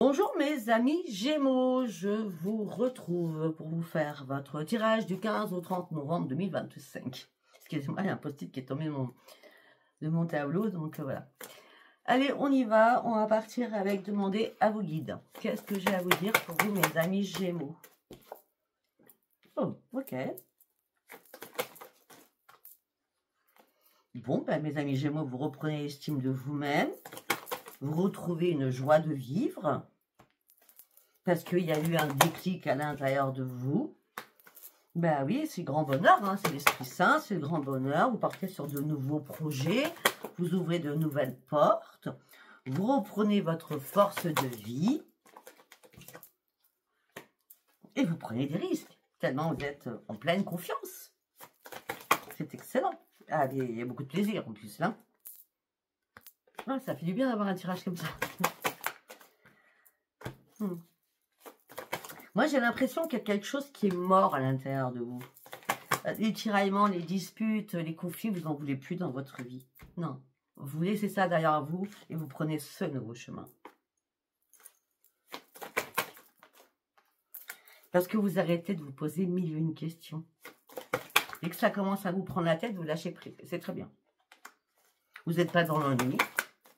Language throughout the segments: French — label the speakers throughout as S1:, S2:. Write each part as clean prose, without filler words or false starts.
S1: Bonjour mes amis Gémeaux, je vous retrouve pour vous faire votre tirage du 15 au 30 novembre 2025. Excusez-moi, il y a un post-it qui est tombé de mon tableau, donc voilà. Allez, on y va, on va partir avec demander à vos guides. Qu'est-ce que j'ai à vous dire pour vous mes amis Gémeaux? Oh, ok. Bon, ben, mes amis Gémeaux, vous reprenez l'estime de vous-même. Vous retrouvez une joie de vivre. Parce qu'il y a eu un déclic à l'intérieur de vous. Ben oui, c'est le grand bonheur, hein, c'est l'Esprit Saint, c'est le grand bonheur. Vous partez sur de nouveaux projets, vous ouvrez de nouvelles portes, vous reprenez votre force de vie et vous prenez des risques, tellement vous êtes en pleine confiance. C'est excellent. Ah, il y a beaucoup de plaisir en plus, là. Ah, ça fait du bien d'avoir un tirage comme ça. Moi, j'ai l'impression qu'il y a quelque chose qui est mort à l'intérieur de vous. Les tiraillements, les disputes, les conflits, vous n'en voulez plus dans votre vie. Non. Vous laissez ça derrière vous et vous prenez ce nouveau chemin. Parce que vous arrêtez de vous poser mille et une questions. Dès que ça commence à vous prendre la tête, vous lâchez prise. C'est très bien. Vous n'êtes pas dans l'ennui.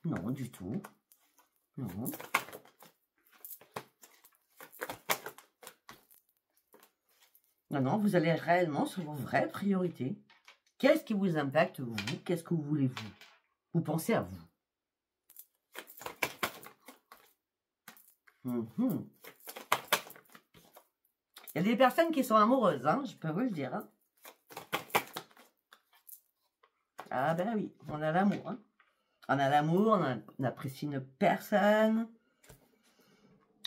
S1: Non, du tout. Non. Non, non, vous allez réellement sur vos vraies priorités. Qu'est-ce qui vous impacte, vous? Qu'est-ce que vous voulez, vous? Vous pensez à vous. Il y a des personnes qui sont amoureuses, hein, je peux vous le dire. Hein. Ah ben oui, on a l'amour. Hein. On a l'amour, on apprécie une personne.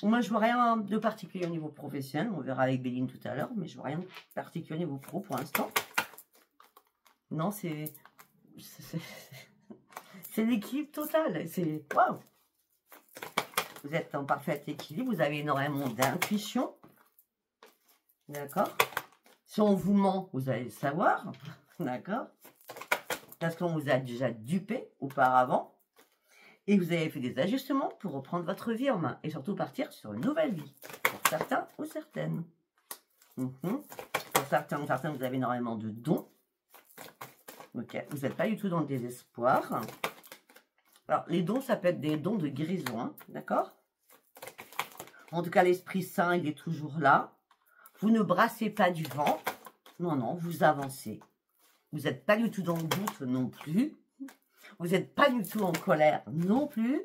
S1: Moi, je vois rien de particulier au niveau professionnel. On verra avec Béline tout à l'heure, mais je vois rien de particulier au niveau pro pour l'instant. Non, c'est l'équilibre total. C'est waouh. Vous êtes en parfait équilibre. Vous avez énormément d'intuition. D'accord. Si on vous ment, vous allez le savoir. D'accord. Parce qu'on vous a déjà dupé auparavant. Et vous avez fait des ajustements pour reprendre votre vie en main. Et surtout partir sur une nouvelle vie. Pour certains ou certaines. Pour certains ou certaines, vous avez énormément de dons. Ok, vous n'êtes pas du tout dans le désespoir. Alors, les dons, ça peut être des dons de guérison. Hein, d'accord. En tout cas, l'Esprit Saint, il est toujours là. Vous ne brassez pas du vent. Non, non, vous avancez. Vous n'êtes pas du tout dans le doute non plus. Vous n'êtes pas du tout en colère non plus.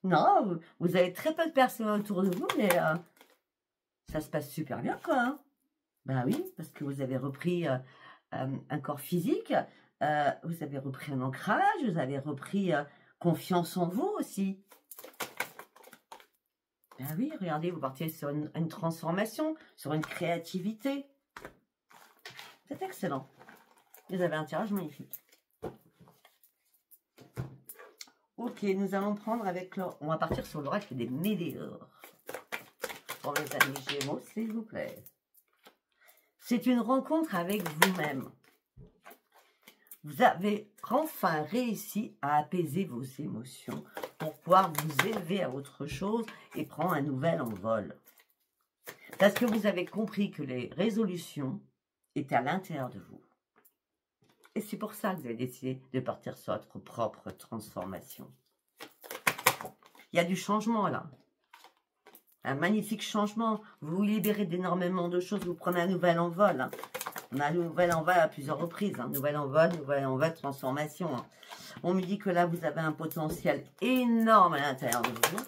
S1: Non, vous avez très peu de personnes autour de vous, mais ça se passe super bien, quoi. Hein. Ben oui, parce que vous avez repris un corps physique, vous avez repris un ancrage, vous avez repris confiance en vous aussi. Ben oui, regardez, vous partez sur une transformation, sur une créativité. C'est excellent. Vous avez un tirage magnifique. Ok, nous allons prendre avec on va partir sur l'oracle des météores. Pour mes amis Gémeaux, s'il vous plaît. C'est une rencontre avec vous-même. Vous avez enfin réussi à apaiser vos émotions pour pouvoir vous élever à autre chose et prendre un nouvel envol. Parce que vous avez compris que les résolutions étaient à l'intérieur de vous. Et c'est pour ça que vous avez décidé de partir sur votre propre transformation. Il y a du changement là. Un magnifique changement. Vous vous libérez d'énormément de choses. Vous prenez un nouvel envol. Hein. On a un nouvel envol à plusieurs reprises. Hein. Nouvel envol, transformation. Hein. On me dit que là, vous avez un potentiel énorme à l'intérieur de vous.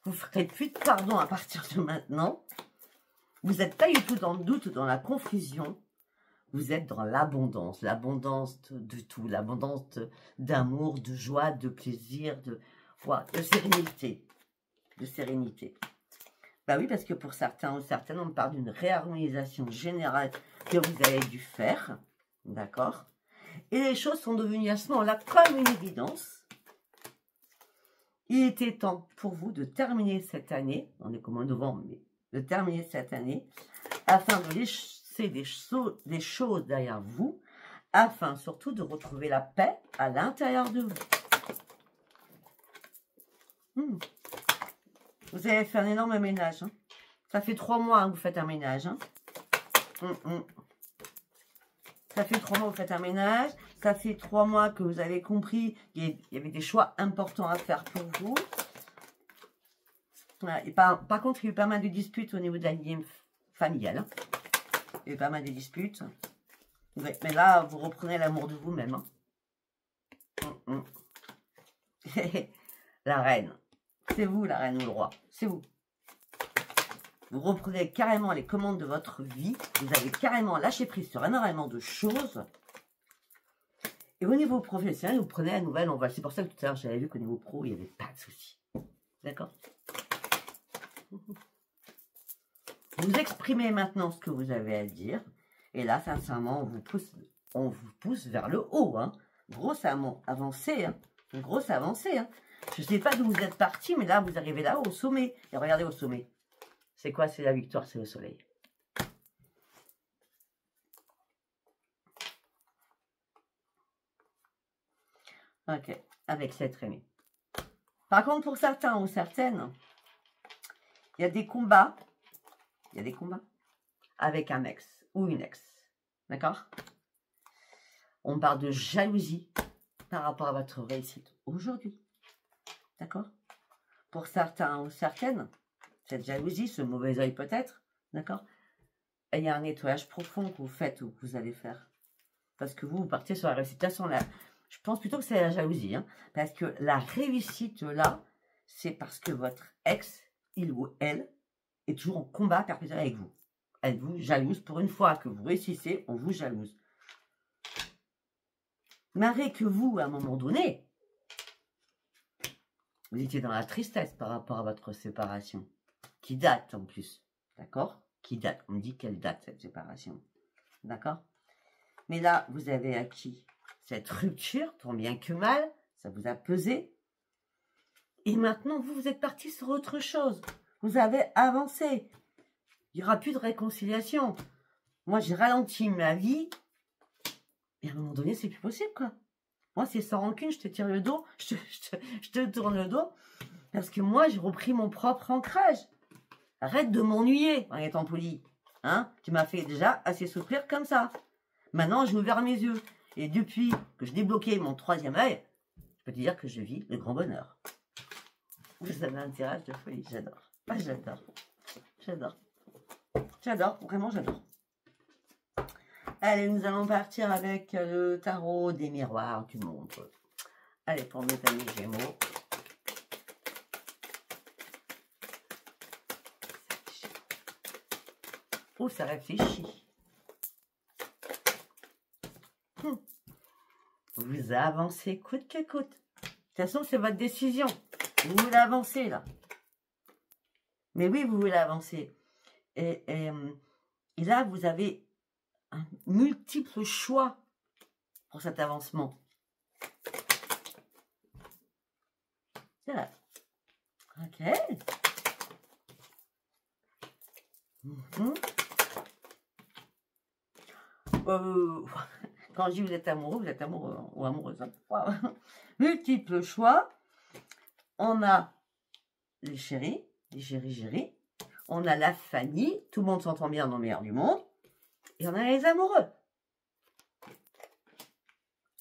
S1: Vous ne ferez plus de pardon à partir de maintenant. Vous n'êtes pas du tout dans le doute, dans la confusion. Vous êtes dans l'abondance de tout, l'abondance d'amour, de joie, de plaisir, de sérénité. De sérénité. Bah oui, parce que pour certains ou certaines, on parle d'une réharmonisation générale que vous avez dû faire. D'accord. Et les choses sont devenues à ce moment-là comme une évidence. Il était temps pour vous de terminer cette année, on est comme en novembre, mais de terminer cette année, afin de laisser des choses derrière vous, afin surtout de retrouver la paix à l'intérieur de vous. Vous avez fait un énorme ménage. Hein. Ça fait 3 mois que vous faites un ménage. Hein. Ça fait 3 mois que vous faites un ménage. Ça fait 3 mois que vous avez compris qu'il y avait des choix importants à faire pour vous. Voilà. Et par contre, il y a eu pas mal de disputes au niveau de la ligne familiale. Hein. Il y a eu pas mal de disputes. Ouais, mais là, vous reprenez l'amour de vous-même. Hein. La reine. C'est vous, la reine ou le roi. C'est vous. Vous reprenez carrément les commandes de votre vie. Vous avez carrément lâché prise sur énormément de choses. Et au niveau professionnel, vous prenez la nouvelle envol. C'est pour ça que tout à l'heure, j'avais vu qu'au niveau pro, il n'y avait pas de souci. D'accord? Vous exprimez maintenant ce que vous avez à dire. Et là, sincèrement, on vous pousse vers le haut. Hein. Grosse avancée. Hein. Une grosse avancée. Hein. Je ne sais pas d'où vous êtes parti, mais là, vous arrivez là, au sommet. Et regardez au sommet. C'est quoi? C'est la victoire, c'est le soleil. Ok, avec cette Rémi. Par contre, pour certains ou certaines, il y a des combats. Il y a des combats avec un ex ou une ex. D'accord? On parle de jalousie par rapport à votre réussite aujourd'hui. D'accord? Pour certains ou certaines, cette jalousie, ce mauvais œil peut-être, d'accord? Il y a un nettoyage profond que vous faites ou que vous allez faire. Parce que vous partez sur la réussite. De toute façon, là, je pense plutôt que c'est la jalousie. Hein, parce que la réussite, là, c'est parce que votre ex, il ou elle, est toujours en combat perpétuel avec vous. Elle vous jalouse. Pour une fois que vous réussissez, on vous jalouse. Malgré que vous, à un moment donné, vous étiez dans la tristesse par rapport à votre séparation. Qui date en plus, d'accord? Qui date, on me dit quelle date cette séparation, d'accord? Mais là, vous avez acquis cette rupture, tant bien que mal, ça vous a pesé. Et maintenant, vous êtes parti sur autre chose. Vous avez avancé. Il n'y aura plus de réconciliation. Moi, j'ai ralenti ma vie. Et à un moment donné, c'est plus possible, quoi. Moi, c'est sans rancune, je te tire le dos, je te tourne le dos. Parce que moi, j'ai repris mon propre ancrage. Arrête de m'ennuyer en étant poli. Hein? Tu m'as fait déjà assez souffrir comme ça. Maintenant, j'ai ouvert mes yeux. Et depuis que je débloquais mon 3e œil, je peux te dire que je vis le grand bonheur. Vous avez un tirage de folie. J'adore. Ah, j'adore. J'adore. J'adore. Vraiment, j'adore. Allez, nous allons partir avec le tarot des miroirs du monde. Allez, pour mes amis Gémeaux. Oh, ça réfléchit. Vous avancez coûte que coûte. De toute façon, c'est votre décision. Vous voulez avancer, là. Mais oui, vous voulez avancer. Et là, vous avez un multiple choix pour cet avancement. C'est là. Ok. Quand je dis vous êtes amoureux ou amoureuse. Hein. Wow. Multiples choix. On a les chéris, chéris. On a la famille. Tout le monde s'entend bien dans le meilleur du monde. Et on a les amoureux.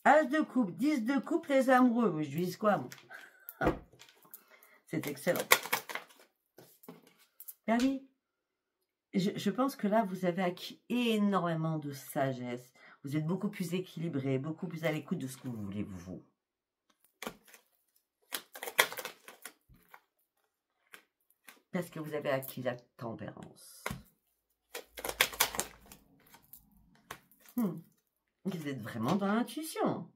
S1: As de coupe, 10 de coupe, les amoureux. Je vise quoi, moi? C'est excellent. Ben oui. Je pense que là, vous avez acquis énormément de sagesse. Vous êtes beaucoup plus équilibré, beaucoup plus à l'écoute de ce que vous voulez, vous. Parce que vous avez acquis la tempérance. Vous êtes vraiment dans l'intuition.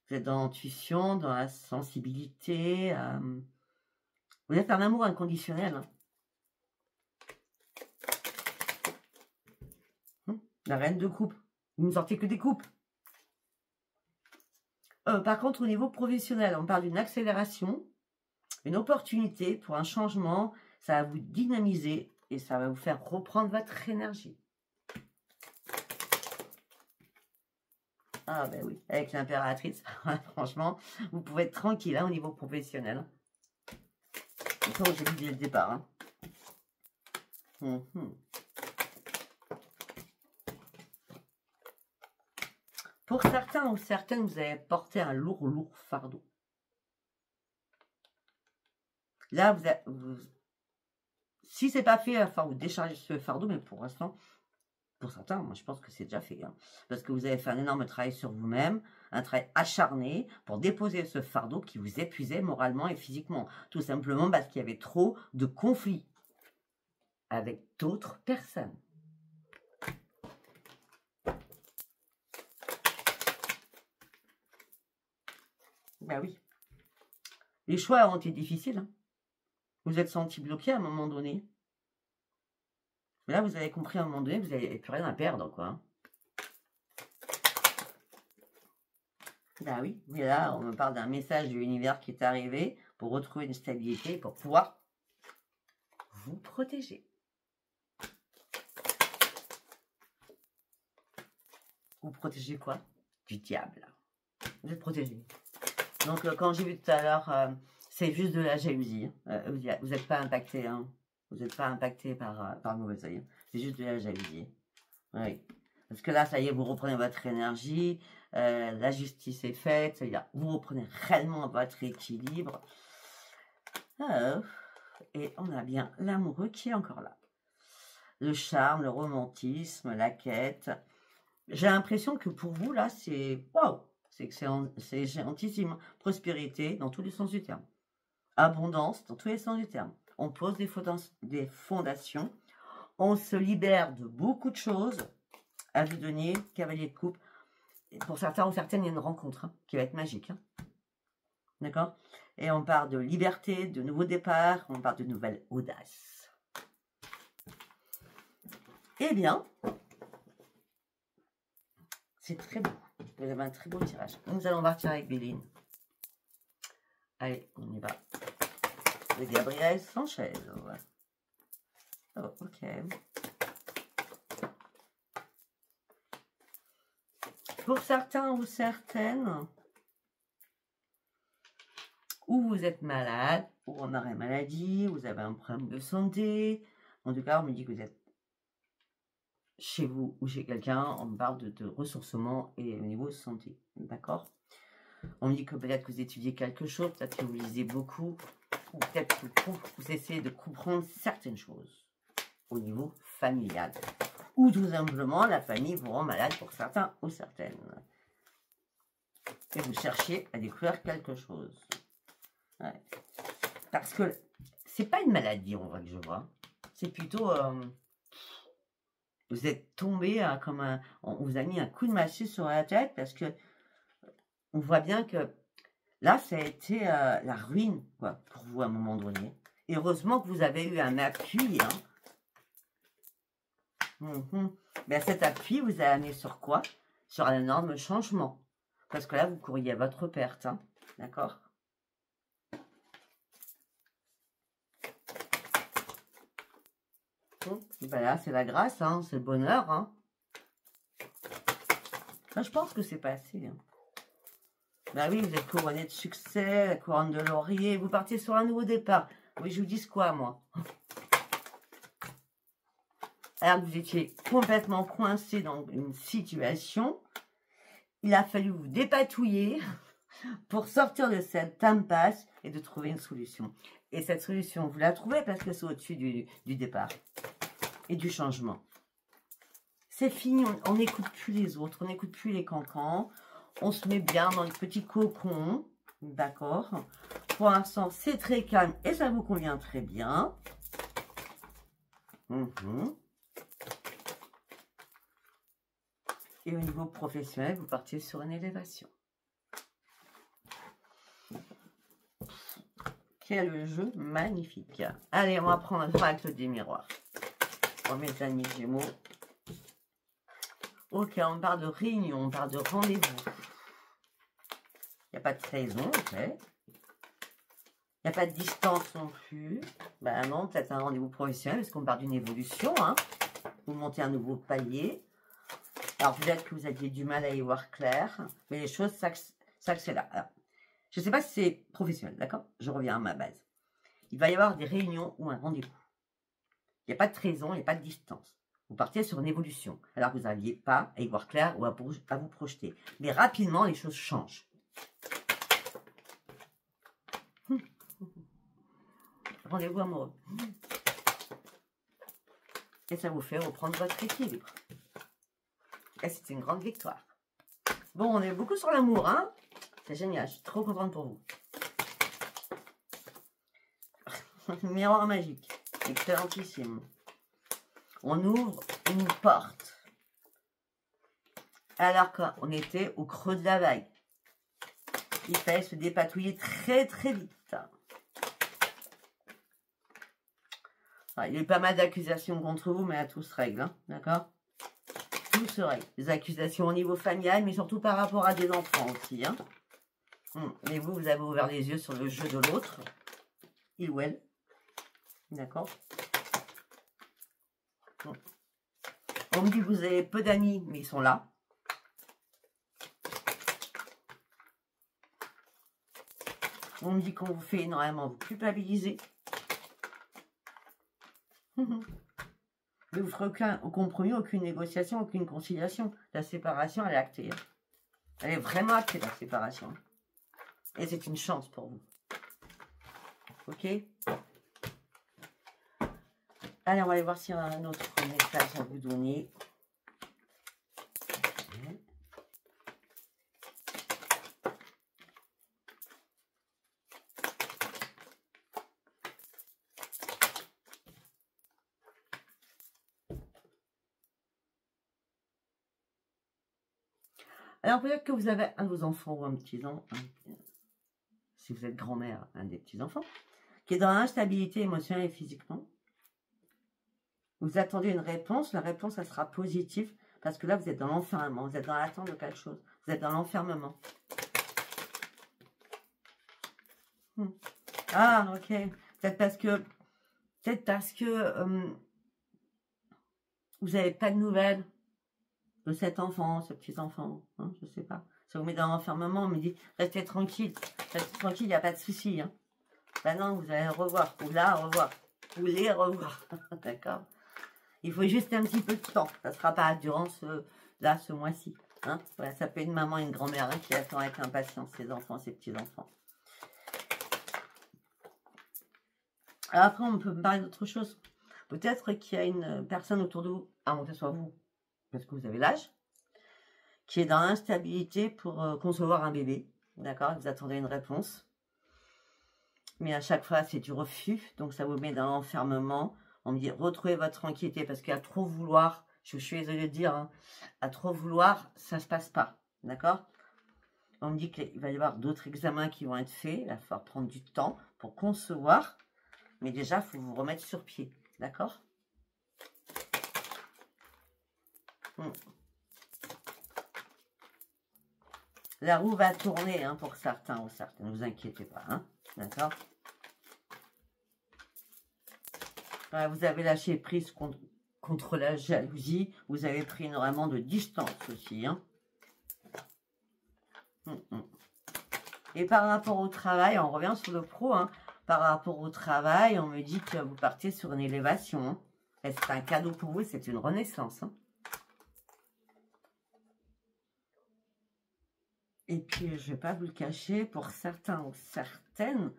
S1: Vous êtes dans l'intuition, dans la sensibilité. Vous êtes un amour inconditionnel. Hein. La reine de coupe. Vous ne sortez que des coupes. Par contre, au niveau professionnel, on parle d'une accélération, une opportunité pour un changement. Ça va vous dynamiser et ça va vous faire reprendre votre énergie. Ah ben oui, avec l'impératrice, franchement, vous pouvez être tranquille hein, au niveau professionnel. Comme j'ai dit dès le départ. Hein. Pour certains ou certaines, vous avez porté un lourd fardeau. Là, si c'est pas fait, il va falloir vous décharger ce fardeau, mais pour l'instant, pour certains, moi je pense que c'est déjà fait. Hein, parce que vous avez fait un énorme travail sur vous-même, un travail acharné pour déposer ce fardeau qui vous épuisait moralement et physiquement. Tout simplement parce qu'il y avait trop de conflits avec d'autres personnes. Ben oui. Les choix ont été difficiles. Hein. Vous êtes senti bloqué à un moment donné. Là, vous avez compris à un moment donné, vous n'avez plus rien à perdre, quoi. Ben oui, mais là, on me parle d'un message de l'univers qui est arrivé pour retrouver une stabilité, pour pouvoir vous protéger. Vous protégez quoi? Du diable. Vous êtes protégé. Donc, quand j'ai vu tout à l'heure, c'est juste de la jalousie. Vous n'êtes pas impacté, hein. Vous n'êtes pas impacté par le mauvais œil. C'est juste de la jalousie. Oui. Parce que là, ça y est, vous reprenez votre énergie. La justice est faite. Vous reprenez réellement votre équilibre. Et on a bien l'amoureux qui est encore là. Le charme, le romantisme, la quête. J'ai l'impression que pour vous, là, c'est... Waouh! C'est géantissime. Prospérité dans tous les sens du terme. Abondance dans tous les sens du terme. On pose des fondations. On se libère de beaucoup de choses. À vous donner, cavalier de coupe. Et pour certains ou certaines, il y a une rencontre hein, qui va être magique. Hein. D'accord? Et on parle de liberté, de nouveaux départs. On parle de nouvelle audace. Eh bien, c'est très beau. Vous avez un très beau tirage. Nous allons partir avec Béline. Allez, on y va. Et Gabriel Sanchez. Oh, ok. Pour certains ou certaines, ou vous êtes malade, ou en arrêt maladie, vous avez un problème de santé. En tout cas, on me dit que vous êtes chez vous ou chez quelqu'un, on me parle de ressourcement et au niveau santé. D'accord? On me dit que peut-être que vous étudiez quelque chose, peut-être que vous lisez beaucoup, ou peut-être que vous essayez de comprendre certaines choses au niveau familial. Ou tout simplement, la famille vous rend malade pour certains ou certaines. Et vous cherchez à découvrir quelque chose. Ouais. Parce que c'est pas une maladie, on voit que je vois. C'est plutôt... vous êtes tombé comme un... On vous a mis un coup de massue sur la tête parce que on voit bien que là, ça a été la ruine quoi, pour vous à un moment donné. Et heureusement que vous avez eu un appui. Hein. Ben, cet appui vous a amené sur quoi? Sur un énorme changement. Parce que là, vous courriez à votre perte. Hein. D'accord? Ben là, c'est la grâce, hein, c'est le bonheur. Hein. Ben, je pense que c'est passé. Hein. Ben oui, vous êtes couronné de succès, la couronne de laurier, vous partez sur un nouveau départ. Oui, je vous dis quoi, moi? Alors que vous étiez complètement coincé dans une situation, il a fallu vous dépatouiller pour sortir de cette impasse et de trouver une solution. Et cette solution, vous la trouvez parce que c'est au-dessus du départ et du changement. C'est fini, on n'écoute plus les autres, on n'écoute plus les cancans. On se met bien dans le petit cocon, d'accord? Pour l'instant, c'est très calme et ça vous convient très bien. Et au niveau professionnel, vous partiez sur une élévation. Quel jeu magnifique. Allez, on va prendre un oracle des miroirs. Pour mes amis Gémeaux. Ok, on parle de réunion, on parle de rendez-vous. Il n'y a pas de trahison, ok. Il n'y a pas de distance non plus. Ben non, peut-être un rendez-vous professionnel, parce qu'on parle d'une évolution. Hein. Vous montez un nouveau palier. Alors, peut-être que vous aviez du mal à y voir clair, mais les choses s'accélèrent. Je ne sais pas si c'est professionnel, d'accord? Je reviens à ma base. il va y avoir des réunions ou un rendez-vous. Il n'y a pas de raison, il n'y a pas de distance. Vous partez sur une évolution, alors que vous n'aviez pas à y voir clair ou à vous projeter. Mais rapidement, les choses changent. Rendez-vous amoureux. Et ça vous fait reprendre votre équilibre. Et c'est une grande victoire. Bon, on est beaucoup sur l'amour, hein? C'est génial, je suis trop contente pour vous. Miroir magique, excellentissime. On ouvre une porte. Alors qu'on était au creux de la vague. Il fallait se dépatouiller très très vite. Il y a eu pas mal d'accusations contre vous, mais à tout se règle, hein, d'accord? Tout se règle. Des accusations au niveau familial, mais surtout par rapport à des enfants aussi. Hein. Mais vous, vous avez ouvert les yeux sur le jeu de l'autre. Il ou elle. D'accord? On me dit que vous avez peu d'amis, mais ils sont là. On me dit qu'on vous fait énormément vous culpabiliser. Mais vous ne ferez aucun compromis, aucune négociation, aucune conciliation. La séparation, elle est actée. Elle est vraiment actée, la séparation. Et c'est une chance pour vous. Ok? Allez, on va aller voir s'il y a un autre message à vous donner. Alors, peut-être que vous avez un de vos enfants ou un petit-enfant, si vous êtes grand-mère, un des petits-enfants, qui est dans l'instabilité émotionnelle et physiquement. Vous attendez une réponse, la réponse, elle sera positive, parce que là, vous êtes dans l'enfermement, vous êtes dans l'attente de quelque chose, vous êtes dans l'enfermement. Ah, ok. Peut-être parce que vous n'avez pas de nouvelles de cet enfant, ce petit-enfant, hein, je ne sais pas. Ça vous met dans l'enfermement, on me dit, restez tranquille, il n'y a pas de souci. Hein. Ben non, vous allez revoir, ou la revoir, ou les revoir, d'accord? Il faut juste un petit peu de temps, ça ne sera pas durant ce mois-ci. Hein. Voilà, ça peut être une maman, une grand-mère hein, qui attend avec impatience ses enfants, ses petits-enfants. Alors après, on peut me parler d'autre chose. Peut-être qu'il y a une personne autour de vous, à moins que ce soit vous, parce que vous avez l'âge, qui est dans l'instabilité pour concevoir un bébé. D'accord? Vous attendez une réponse. Mais à chaque fois, c'est du refus. Donc, ça vous met dans l'enfermement. On me dit, retrouvez votre tranquillité. Parce qu'à trop vouloir, je suis désolée de dire, hein, à trop vouloir, ça ne se passe pas. D'accord? On me dit qu'il va y avoir d'autres examens qui vont être faits. Il va falloir prendre du temps pour concevoir. Mais déjà, il faut vous remettre sur pied. D'accord? La roue va tourner hein, pour certains ou certaines. Ne vous inquiétez pas. Hein, d'accord? Voilà, vous avez lâché prise contre la jalousie. Vous avez pris énormément de distance aussi. Hein. Et par rapport au travail, on revient sur le pro. Hein, par rapport au travail, on me dit que vous partez sur une élévation. Hein. C'est un cadeau pour vous, c'est une renaissance. Hein. Et puis, je ne vais pas vous le cacher, pour certains ou certaines,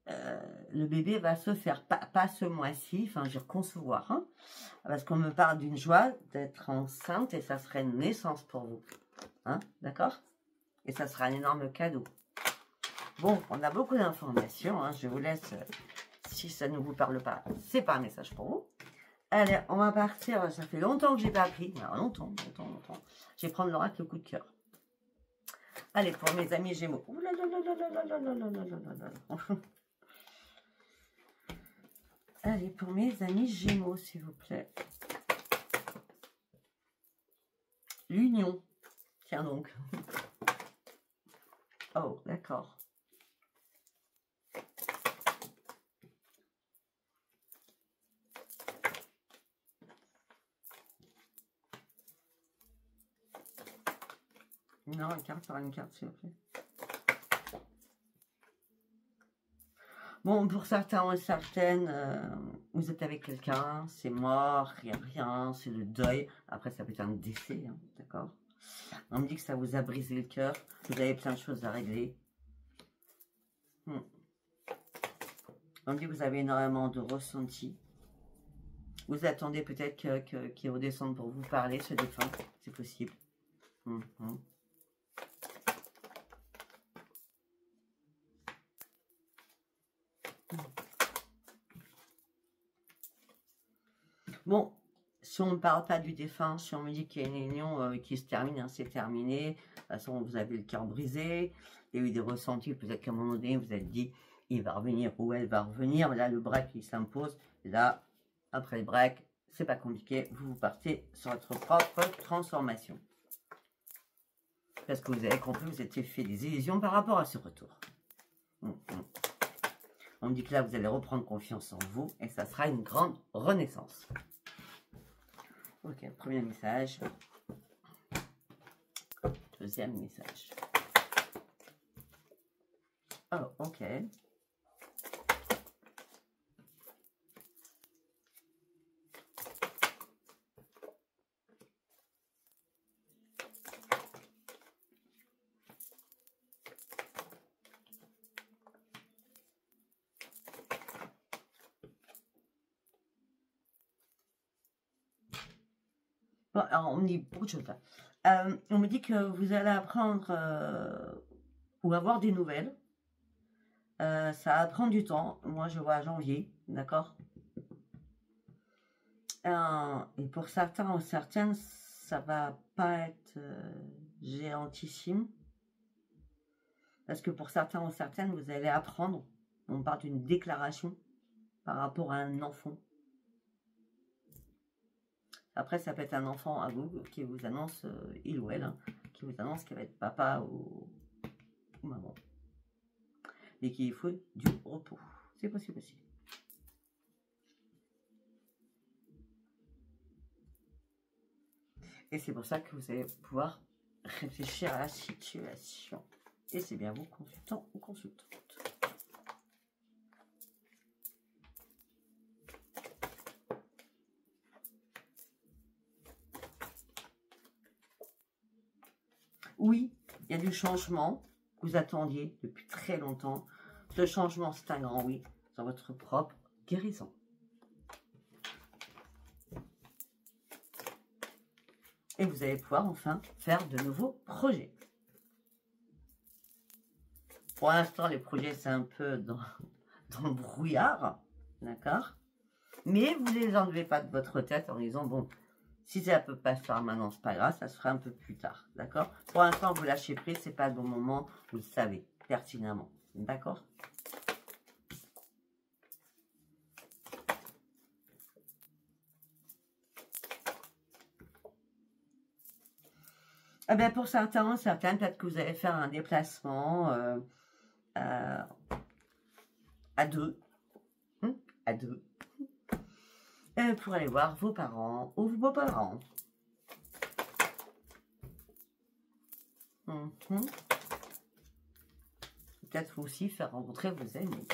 S1: le bébé va se faire, pas ce mois-ci, enfin, je vais concevoir. Hein, parce qu'on me parle d'une joie d'être enceinte et ça serait une naissance pour vous. Hein, d'accord? Et ça sera un énorme cadeau. Bon, on a beaucoup d'informations. Hein, je vous laisse, si ça ne vous parle pas, c'est pas un message pour vous. Allez, on va partir. Ça fait longtemps que j'ai pas appris. Alors, longtemps. Je vais prendre l'oracle le coup de cœur. Allez, pour mes amis Gémeaux. Ouh là là là là là là là là là là là là. Allez, pour mes amis Gémeaux, s'il vous plaît. L'union. Tiens donc. Oh, d'accord. Non, une carte par une carte, s'il vous plaît. Bon, pour certains ou certaines, vous êtes avec quelqu'un, c'est mort, il n'y a rien, c'est le deuil. Après, ça peut être un décès, hein, d'accord? On me dit que ça vous a brisé le cœur, vous avez plein de choses à régler. On me dit que vous avez énormément de ressentis. Vous attendez peut-être qu'il redescende pour vous parler, ce défunt, c'est possible. Bon, si on ne parle pas du défunt, si on me dit qu'il y a une union qui se termine, hein, c'est terminé. De toute façon, vous avez le cœur brisé. Il y a eu des ressentis, peut-être qu'à un moment donné, vous êtes dit, il va revenir ou elle va revenir. Là, le break, il s'impose. Là, après le break, c'est pas compliqué. Vous partez sur votre propre transformation. Parce que vous avez compris, vous étiez fait des illusions par rapport à ce retour. On me dit que là, vous allez reprendre confiance en vous et ça sera une grande renaissance. Ok, premier message. Deuxième message. Oh, ok. Bon, alors, on me dit beaucoup de choses là. On me dit que vous allez apprendre ou avoir des nouvelles. Ça va prendre du temps. Moi, je vois janvier, d'accord? Et pour certains ou certaines, ça va pas être géantissime. Parce que pour certains ou certaines, vous allez apprendre. On parle d'une déclaration par rapport à un enfant. Après, ça peut être un enfant à vous qui vous annonce, il ou elle, hein, qui vous annonce qu'il va être papa ou maman. Et qu'il faut du repos. C'est possible aussi. Et c'est pour ça que vous allez pouvoir réfléchir à la situation. Et c'est bien vous, consultant ou consultante. Oui, il y a du changement que vous attendiez depuis très longtemps. Ce changement, c'est un grand oui sur votre propre guérison. Et vous allez pouvoir enfin faire de nouveaux projets. Pour l'instant, les projets, c'est un peu dans le brouillard, d'accord? Mais vous ne les enlevez pas de votre tête en disant, bon, si ça ne peut pas se faire maintenant, c'est pas grave, ça se fera un peu plus tard, d'accord? Pour l'instant, vous lâchez prise, c'est pas le bon moment, vous le savez pertinemment, d'accord? Eh bien, pour certains, peut-être que vous allez faire un déplacement à deux, pour aller voir vos parents ou vos beaux-parents. Peut-être aussi faire rencontrer vos amis.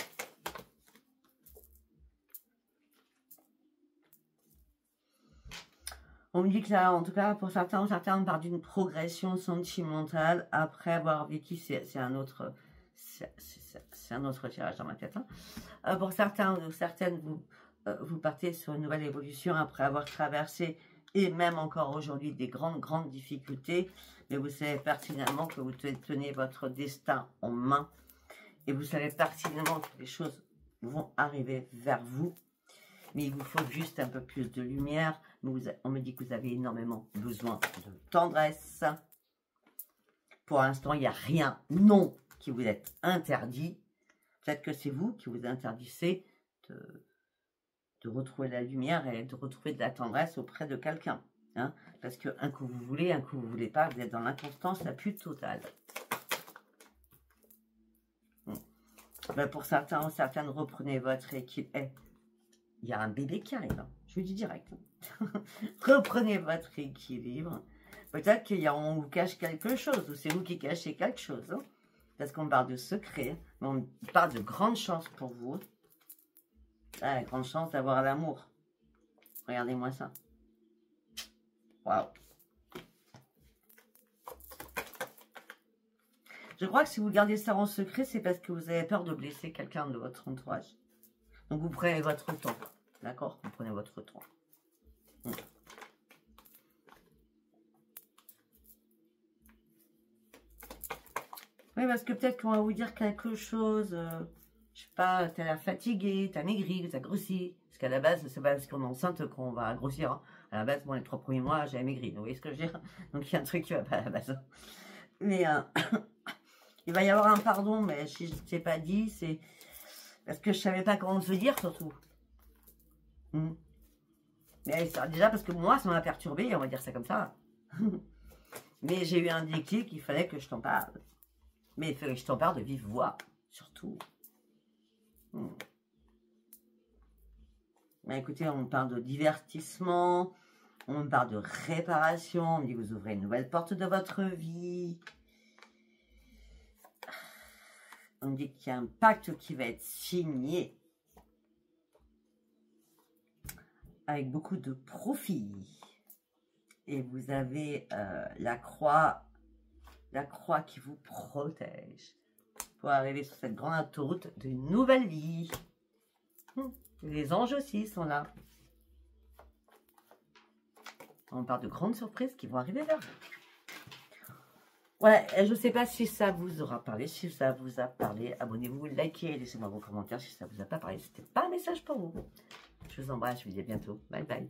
S1: On me dit que là, en tout cas, pour certains ou certaines, on part d'une progression sentimentale après avoir vécu, c'est un autre tirage dans ma tête. Hein. Pour certains ou certaines, vous partez sur une nouvelle évolution après avoir traversé, et même encore aujourd'hui, des grandes difficultés. Mais vous savez pertinemment que vous tenez votre destin en main. Et vous savez pertinemment que les choses vont arriver vers vous. Mais il vous faut juste un peu plus de lumière. On me dit que vous avez énormément besoin de tendresse. Pour l'instant, il n'y a rien, non, qui vous est interdit. Peut-être que c'est vous qui vous interdisez de retrouver la lumière et de retrouver de la tendresse auprès de quelqu'un. Hein, parce qu'un coup vous voulez, un coup vous ne voulez pas, vous êtes dans l'inconstance la plus totale. Ben pour certains ou certaines, reprenez votre équilibre. Il y a un bébé qui arrive, hein. Je vous dis direct. Reprenez votre équilibre. Peut-être qu'on vous cache quelque chose, ou c'est vous qui cachez quelque chose. Hein. parce qu'on parle de secret, mais on parle de grande chance pour vous. Ah, grande chance d'avoir l'amour. Regardez-moi ça. Waouh. Je crois que si vous gardez ça en secret, c'est parce que vous avez peur de blesser quelqu'un de votre entourage. Donc vous prenez votre temps. D'accord? Vous prenez votre temps. Oui, parce que peut-être qu'on va vous dire quelque chose. Je sais pas, t'as l'air fatigué, t'as maigri, t'as grossi. Parce qu'à la base, c'est pas parce qu'on est enceinte qu'on va grossir. Hein. À la base, moi, les 3 premiers mois, j'avais maigri. Vous voyez ce que je veux dire? Donc il y a un truc qui va pas à la base. Mais il va y avoir un pardon, mais si je ne t'ai pas dit, c'est parce que je savais pas comment te dire, surtout. Mais ça, déjà, parce que moi, ça m'a perturbé, on va dire ça comme ça. Mais j'ai eu un déclic, il fallait que je t'en parle. Mais il fallait que je t'en parle de vive voix, surtout. Mais écoutez, on parle de divertissement, on parle de réparation, on dit que vous ouvrez une nouvelle porte de votre vie. On dit qu'il y a un pacte qui va être signé avec beaucoup de profit. Et vous avez la croix qui vous protège pour arriver sur cette grande autoroute d'une nouvelle vie. Les anges aussi sont là. On parle de grandes surprises qui vont arriver vers vous. Ouais, je ne sais pas si ça vous aura parlé. Si ça vous a parlé, abonnez-vous, likez, laissez-moi vos commentaires. Si ça vous a pas parlé, c'était pas un message pour vous. Je vous embrasse, je vous dis à bientôt. Bye bye.